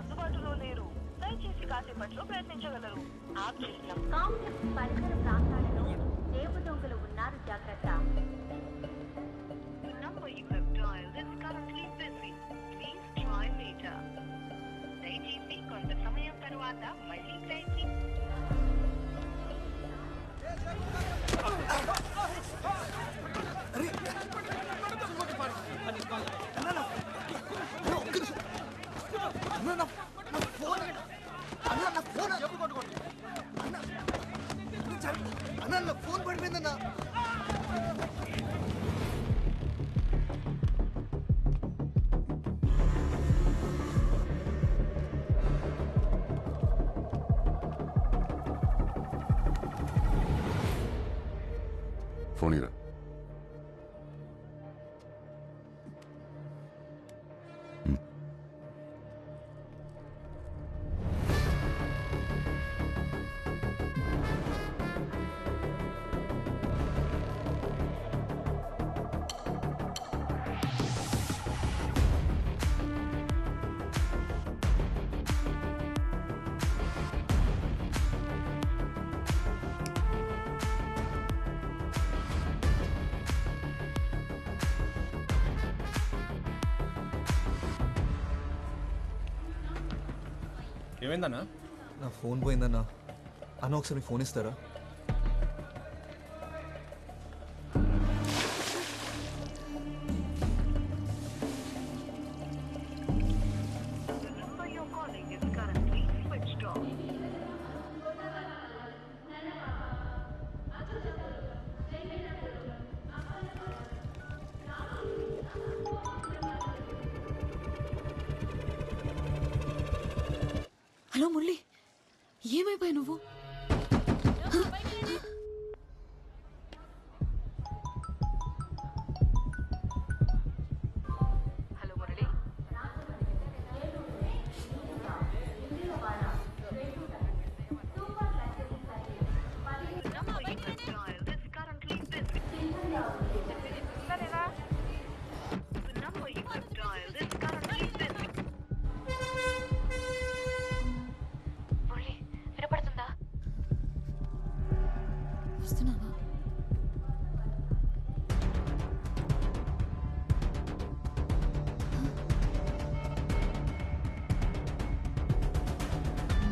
అందుబాటులో లేరు. దయచేసి కాసేపట్లో ప్రయత్నించగలరు. ఆప్ చేసిన కాంప్లెక్స్ పరిసర ప్రాంతాలలో జేబు దొంగలు ఉన్నారు, జాగ్రత్త. The number you have dialed is currently busy. Please try later. దయచేసి కొంత సమయం తర్వాత మళ్ళీ ప్రయత్నించండి. ఫోన్ పడిపోయిందన్నా. ఫోన్ ఇరా. ఏమైందన్నా? నా ఫోన్ పోయిందన్నా. అన్న ఒకసారి మీ ఫోన్ ఇస్తారా? The number you're calling is currently switched off. Hello Murali, ఏమైపోయావు నువ్వు? Hello Murali. The number you have dialed is currently busy. The number you have dialed is currently busy. Murali, వినపడుతుందా? వస్తున్నావా?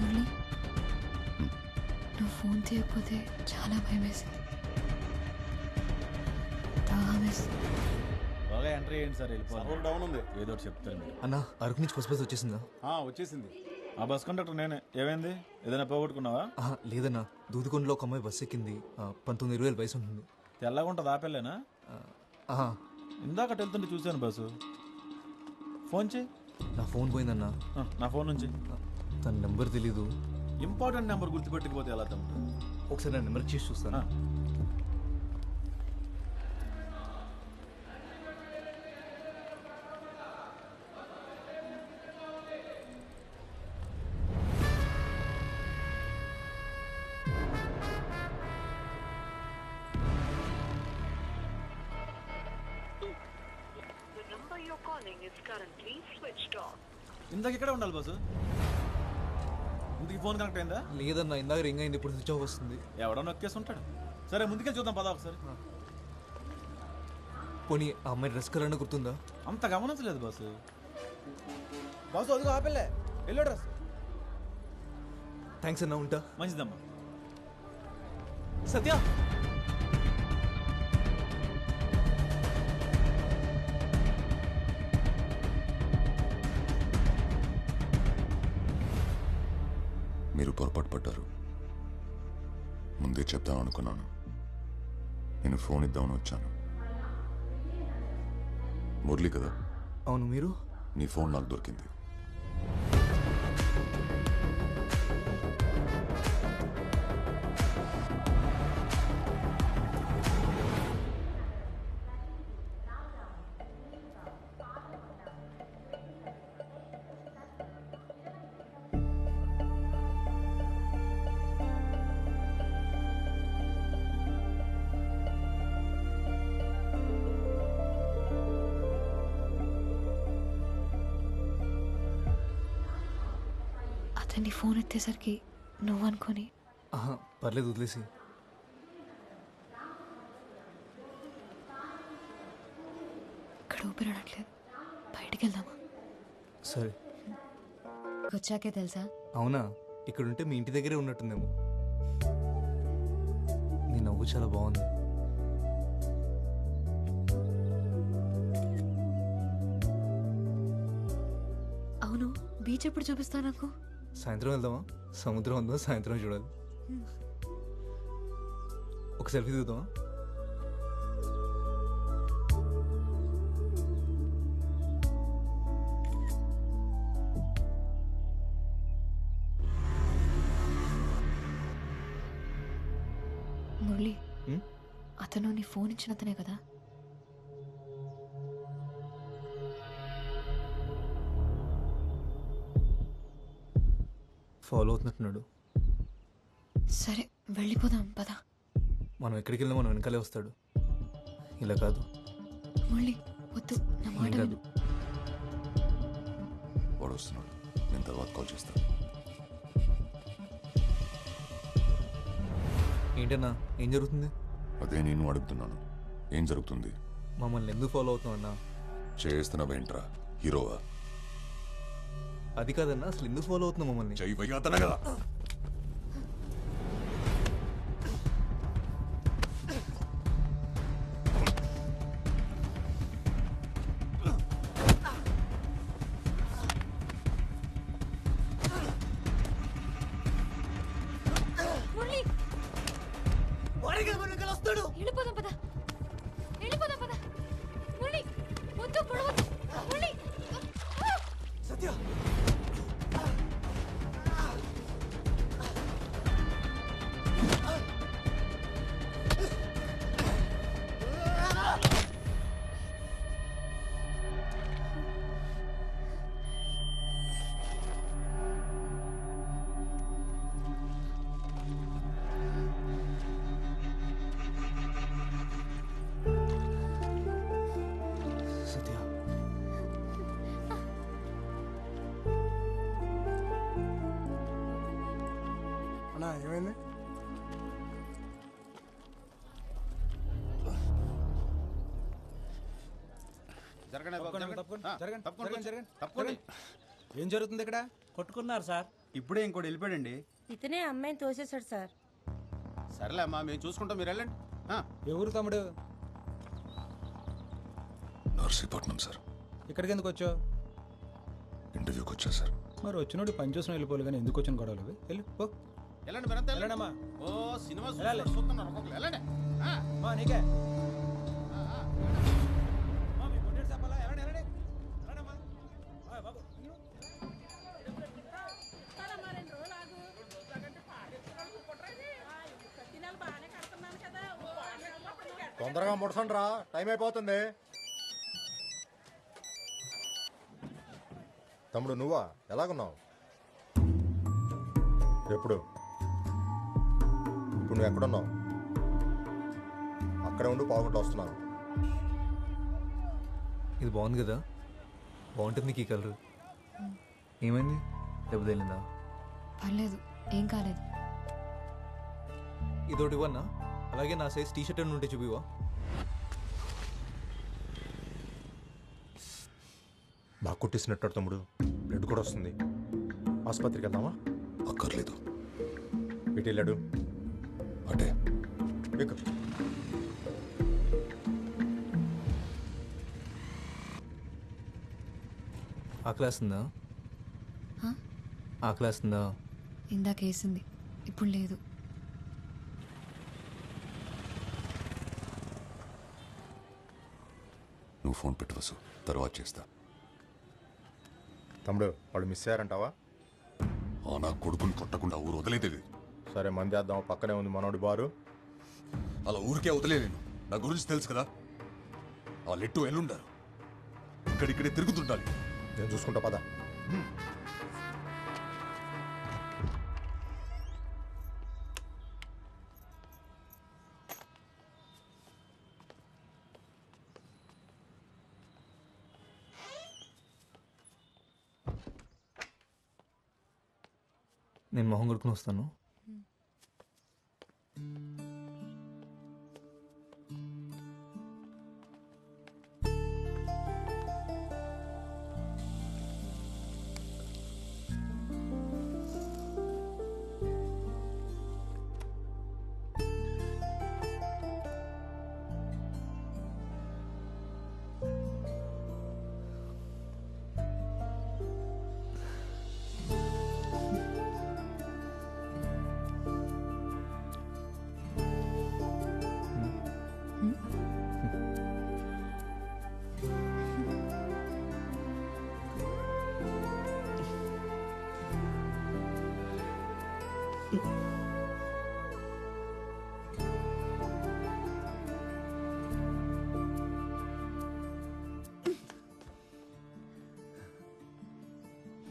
మురళి, నువ్వు ఫోన్ తీయకపోతే చాలా భయం వేసింది. దాహం వేసింది. బాగా ఎంట్రీ అయ్యింది సార్, వెళ్ళిపోవాలి. సర్వర్ డౌన్ ఉంది. ఏదో ఒకటి చెప్తారు మీరు. అన్న అరకు నుంచి బస్ వచ్చేసిందా? వచ్చేసింది. ఆ బస్ కండక్టర్ నేనే. ఏమైంది? ఏదైనా పోగొట్టుకున్నావా? లేదన్నా, దూదుకొండలో ఒక అమ్మాయి బస్ ఎక్కింది. 19-20 వయసు ఉంటుంది. తెల్లగా ఉంటుంది, ఆపెళ్ళేనా? ఇందాక వెళ్తుంటే చూశాను బస్సు. ఫోన్ చేయి. నా ఫోన్ పోయిందన్నా. నా ఫోన్ నుంచి. తన నెంబర్ తెలీదు. ఇంపార్టెంట్ నెంబర్ గుర్తుపెట్టకపోతే ఎలా తమ్ముడు? ఒకసారి నా నెంబర్ చేసి చూస్తాను. The number you're calling is currently switched off. ఇందాక ఇక్కడే ఉండాలి బస్సు. ఇందుకు ఫోన్ కనెక్ట్ అయిందా? లేదన్నా, ఇందాక రింగ్ అయింది, ఇప్పుడు స్విచ్ ఆఫ్ వస్తుంది. ఎవడో నొక్కేసి ఉంటాడు. సరే ముందుకెళ్ళి చూద్దాం పదా ఒకసారి. పోనీ ఆ అమ్మాయి డ్రెస్ కలర్ అన్న గుర్తుందా? అంత గమనించలేదు బాసు. బాసు అదిగో ఆపెళ్ళే, ఎల్లో డ్రెస్. థ్యాంక్స్ అన్నా, ఉంటా. మంచిదమ్మా. సత్య, మీరు పొరపాటు పడ్డారు. ముందే చెప్దాం అనుకున్నాను. నేను ఫోన్ ఇద్దామని వచ్చాను. మురళి కదా? అవును. మీరు? నీ ఫోన్ నాకు దొరికింది. అతన్ని ఫోన్ ఎత్తేసరికి నువ్వు అనుకొని ఆహా, పర్లేదు వదిలేసి. ఇక్కడ ఊపిరాడట్లేదు, బయటికి వెళ్దామా? సరే. వచ్చాకే తెలుసా? అవునా? ఇక్కడుంటే మీ ఇంటి దగ్గరే ఉన్నట్టుందేమో. నీ నవ్వు చాలా బాగుంది. అవును, బీచ్ ఎప్పుడు చూపిస్తా నాకు? సాయంత్రం వెళ్దామా? సముద్రం ఉందో సాయంత్రం చూడాలి. ఒక సెల్ఫీ దిగుదామా? మురళి, హ్మ్? అతను నీ ఫోన్ ఇచ్చిన అతనే కదా? ఫాలో అవుతున్నట్టున్నాడు. సరే వెళ్ళిపోదాం పద. మనం ఎక్కడికి వెళ్ళినా మనం వెనకాలే వస్తాడు. ఇలా కాదు. మురళి వద్దు, నా మాట ఏం కాదు. విను. వాడు వస్తున్నాడు, నేను తర్వాత కాల్ చేస్తాను. ఏంటన్నా, ఏం జరుగుతుంది? అదే నేను అడుగుతున్నాను, ఏం జరుగుతుంది? మమ్మల్ని ఎందుకు ఫాలో అవుతున్నావు అన్నా? చేస్తున్నావేంట్రా, హీరోవా? అది కాదన్నా, అసలు ఎందుకు ఫాలో అవుతున్నావు మమ్మల్ని? చెయ్యి అతనే కదా. మురళి, వెళ్ళిపోదాం పద, వెళ్ళిపోదాం పద. మురళి వద్దు, పొడవద్దు. మురళి సత్య, సత్య. అన్నా ఏమైంది? ఏం జరుగుతుంది ఇక్కడ? కొట్టుకున్నారు సార్. ఇప్పుడే ఇంకోటి వెళ్ళిపోయాడండి. ఇతనే అమ్మాయిని తోసేశాడు సార్. సరేలే అమ్మా, మేము చూసుకుంటాం, మీరు వెళ్ళండి. ఎవరు తమ్ముడు? నర్సీపట్నం సార్. ఇక్కడికి ఎందుకు వచ్చావు? ఇంటర్వ్యూకి వచ్చా సార్. మరి వచ్చినోడు పని చూసిన వెళ్ళిపోవాలి కానీ ఎందుకు వచ్చిన గొడవలు అవి? వెళ్ళి పో. వెళ్ళండి, మీరంతా వెళ్ళండి. వెళ్ళండమ్మా. ఓ సినిమా వెళ్ళాలి. చూస్తున్నారు ఒక్కొక్కరు, వెళ్ళండి. మా నీకే మా, మీ కొట్టేడు చెప్పాలా? వెళ్ళండి, వెళ్ళండి. వెళ్ళండమ్మా. బాబు తొందరగా ముడసండి రా, టైం అయిపోతుంది. తమ్ముడు నువ్వా? ఎలాగున్నావు? ఎప్పుడు? ఇప్పుడు నువ్వు ఎక్కడున్నావు? అక్కడే ఉండి పావుగంట వస్తున్నాను. ఇది బాగుంది కదా, బాగుంటుంది నీకు ఈ కలర్. ఏమైంది, దెబ్బ తగిలిందా? పర్లేదు, ఏం కాలేదు. ఇదోటి ఇవ్వన్నా, అలాగే నా సైజ్ టీ షర్ట్ అని ఉంటే చూపివా? బాగా కొట్టేసినట్టు తమ్ముడు, బ్లడ్ కూడా వస్తుంది. ఆసుపత్రికి వెళ్దామా? అక్కర్లేదు, ఇటు వెళ్ళాడు. అటే. ఎక్కు. ఆకలేస్తుందా? హా? ఆకలేస్తుందా? ఇందాక వేసింది, ఇప్పుడు లేదు. నువ్వు ఫోన్ పెట్టవసు, తర్వాత చేస్తా. తమ్ముడు వాళ్ళు మిస్ అయ్యారంటావా? నా కొడుకుని కొట్టకుండా ఊరు వదిలేదేది. సరే మంది వేద్దాం, పక్కనే ఉంది మనోడి బారు. అలా ఊరికే వదిలేను, నా గురించి తెలుసు కదా. ఆ లెట్టు ఎల్లుండారు, ఇక్కడిక్కడే తిరుగుతుండాలి. నేను చూసుకుంటా పద. నేను మొహం కొడుకుని వస్తాను.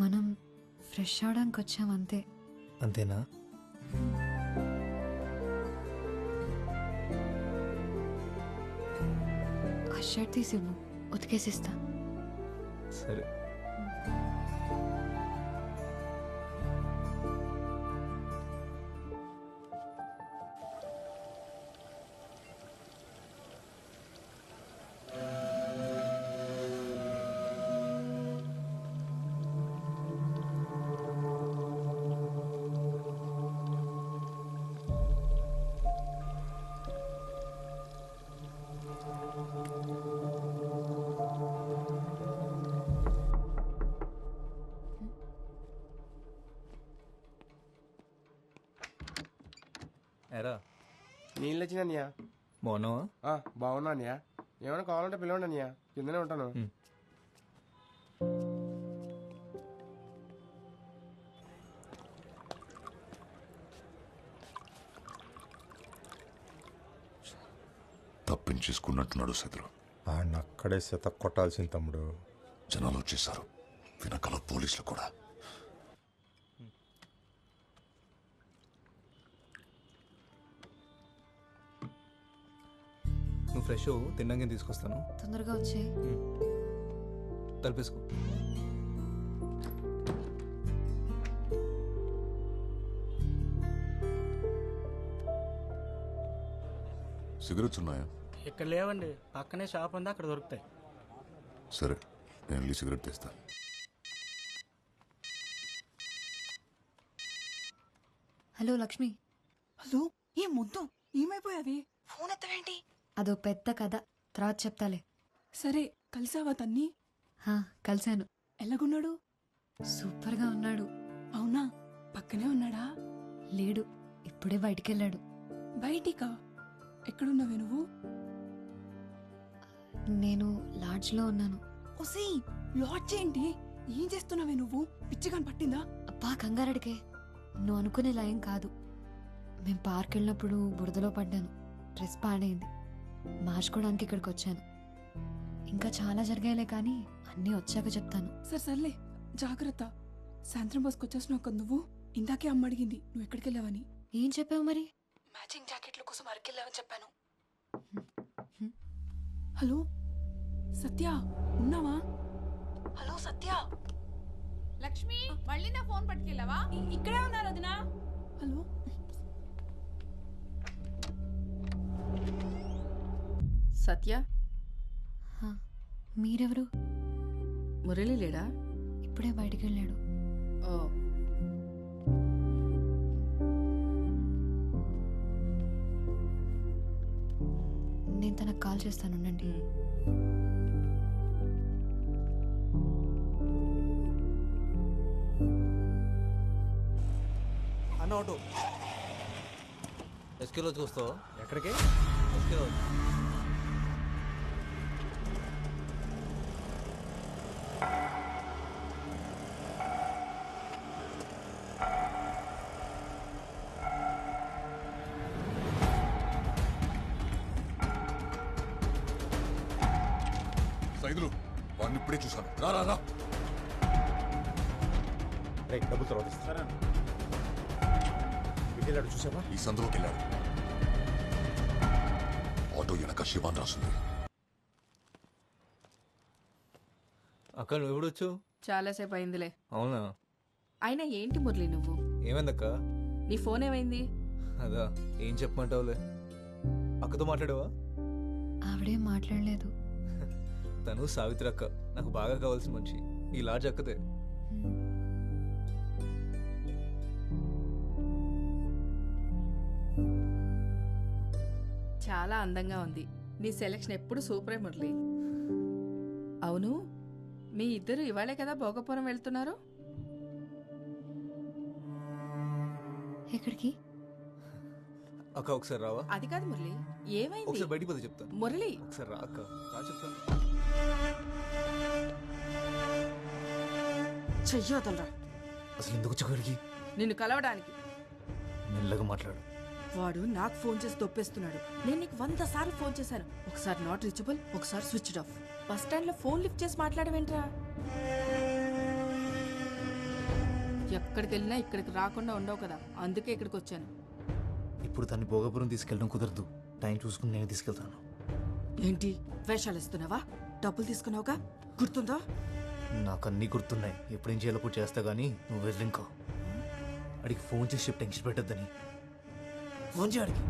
మనం ఫ్రెష్ అవడానికి వచ్చాం అంతే. అంతేనా? ఆ షర్ట్ తీసివ్వు, ఉతికేసిస్తా. సరే. ఎరా నీళ్ళు వచ్చినయ్యా. బాగున్నావా? బాగున్నా అన్నయ్య. ఏమైనా కావాలంటే పిలవండి అన్నయ్య, కిందనే ఉంటాను. తప్పించేసుకున్నట్టున్నాడు శత్రు. ఆయన అక్కడే శత కొట్టాల్సింది తమ్ముడు. జనాలు వచ్చేసారు, వెనకాల పోలీసులు కూడా. నువ్వు ఫ్రెష్ అవ్వు, తిన్నాక తీసుకొస్తాను. తొందరగా వచ్చే. తలపేసుకో. సిగరెట్స్ ఉన్నాయా? ఇక్కడ లేవండి, పక్కనే షాప్ ఉంది, అక్కడ దొరుకుతాయి. సరే, నేను వెళ్ళి సిగరెట్ తెస్తా. హలో లక్ష్మి. హలో, ఏం ముద్దు ఏమైపోయావి? ఫోన్ ఎత్తవేంటి? అదో పెద్ద కథ, తర్వాత చెప్తాలే. సరే, కలిసావా తన్ని? కలిశాను. ఎలాగున్నాడు? సూపర్గా ఉన్నాడు. అవునా? పక్కనే ఉన్నాడా? లేడు, ఇప్పుడే బయటికెళ్ళాడు. బయటికా? ఎక్కడున్నావే నువ్వు? నేను లాడ్జ్లో ఉన్నాను. ఒసీ, లాడ్జ్ ఏంటి? ఏం చేస్తున్నావే నువ్వు? పిచ్చిగాని పట్టిందా? అబ్బా కంగారడికే, నువ్వు అనుకునేలా ఏం కాదు. మేము పార్క్ వెళ్ళినప్పుడు బురదలో పడ్డాను, డ్రెస్ పాడైంది, మార్చుకోవడానికి ఇక్కడికి వచ్చాను. ఇంకా చాలా జరిగాయిలే, కానీ అన్నీ వచ్చాక చెప్తాను. సర్లే, జాగ్రత్త. సాయంత్రం బస్కి వచ్చేసినావు కదా నువ్వు. ఇందాకే అమ్మ అడిగింది నువ్వు ఎక్కడికి వెళ్ళావని. ఏం చెప్పావు మరి? మ్యాచింగ్ జాకెట్ల కోసం అరకెళ్ళావని చెప్పాను. హలో సత్య, ఉన్నావా? హలో సత్య. లక్ష్మి, మళ్ళీ నా ఫోన్ పట్టుకెళ్ళావా? ఇక్కడే ఉన్నారు వదినా. హలో సత్య, మీరెవరు? మురళి లేడా? ఇప్పుడే బయటికి వెళ్ళాడు. ఓ, నేను తనకు కాల్ చేస్తాను, ఉండండి. అన్న ఆటో. ఎస్కేలోకి వస్తావా? ఎక్కడికి? ఎస్కేలో. సైదులు, వాడిని ఇప్పుడే చూశాను. రా రా రా. రే డబ్బులు తర్వాత ఇస్తా. వెళ్ళాడు చూసావా? ఈ సందులోకి వెళ్ళాడు. ఆటో వెనక శివాన్ రాసుంది. అక్క నువ్వు ఎప్పుడు వచ్చావు? చాలాసేపు అయిందిలే. అవునా? అయినా ఏంటి మురళి నువ్వు? ఏమైందక్క? నీ ఫోన్ ఏమైంది? అదా, ఏం చెప్పమంటావులే. అక్కతో మాట్లాడావా? ఆవిడేం మాట్లాడలేదు. తను సావిత్రి అక్క, నాకు బాగా కావాల్సిన మనిషి. ఈ లాడ్జ్ అక్కదే. చాలా అందంగా ఉంది. నీ సెలెక్షన్ ఎప్పుడు సూపరే మురళి. అవును, మీ ఇద్దరు ఇవాళే కదా భోగపురం వెళ్తున్నారు? ఎక్కడికి? అక్క ఒకసారి రావా? అది కాదు మురళి, ఏమైంది? ఒకసారి బయటికి పోతే చెప్తాను. మురళి ఒకసారి రా అక్క, రా చెప్తాను. చెయ్యొదలరా. అసలు ఎందుకు వచ్చాడికి? నిన్ను కలవడానికి. మెల్లగా మాట్లాడు. వాడు నాకు ఫోన్ చేసి దొప్పేస్తున్నాడు. నేను నీకు 100 సార్లు ఫోన్ చేశాను. ఒకసారి నాట్ రీచబుల్, ఒకసారి స్విచ్డ్ ఆఫ్. బస్ స్టాండ్ లో ఫోన్ లిఫ్ట్ చేసి మాట్లాడవేంట్రా? ఎక్కడికి వెళ్ళినా ఇక్కడికి రాకుండా ఉండవు కదా, అందుకే ఇక్కడికి వచ్చాను. ఇప్పుడు తను భోగపురం తీసుకెళ్ళడం కుదరదు. టైం చూసుకుని నేను తీసుకెళ్తాను. ఏంటి వేషాలు ఇస్తున్నావా? డబ్బులు తీసుకున్నావుగా, గుర్తుందా? నాకు అన్నీ గుర్తున్నాయి. ఎప్పుడేం చేయాలో కూడా చేస్తా కానీ నువ్వు వెళ్ళి ఇంకో అడిగి ఫోన్ చేసి టెన్షన్ పెట్టద్దని. ఫోన్ చేయడికి.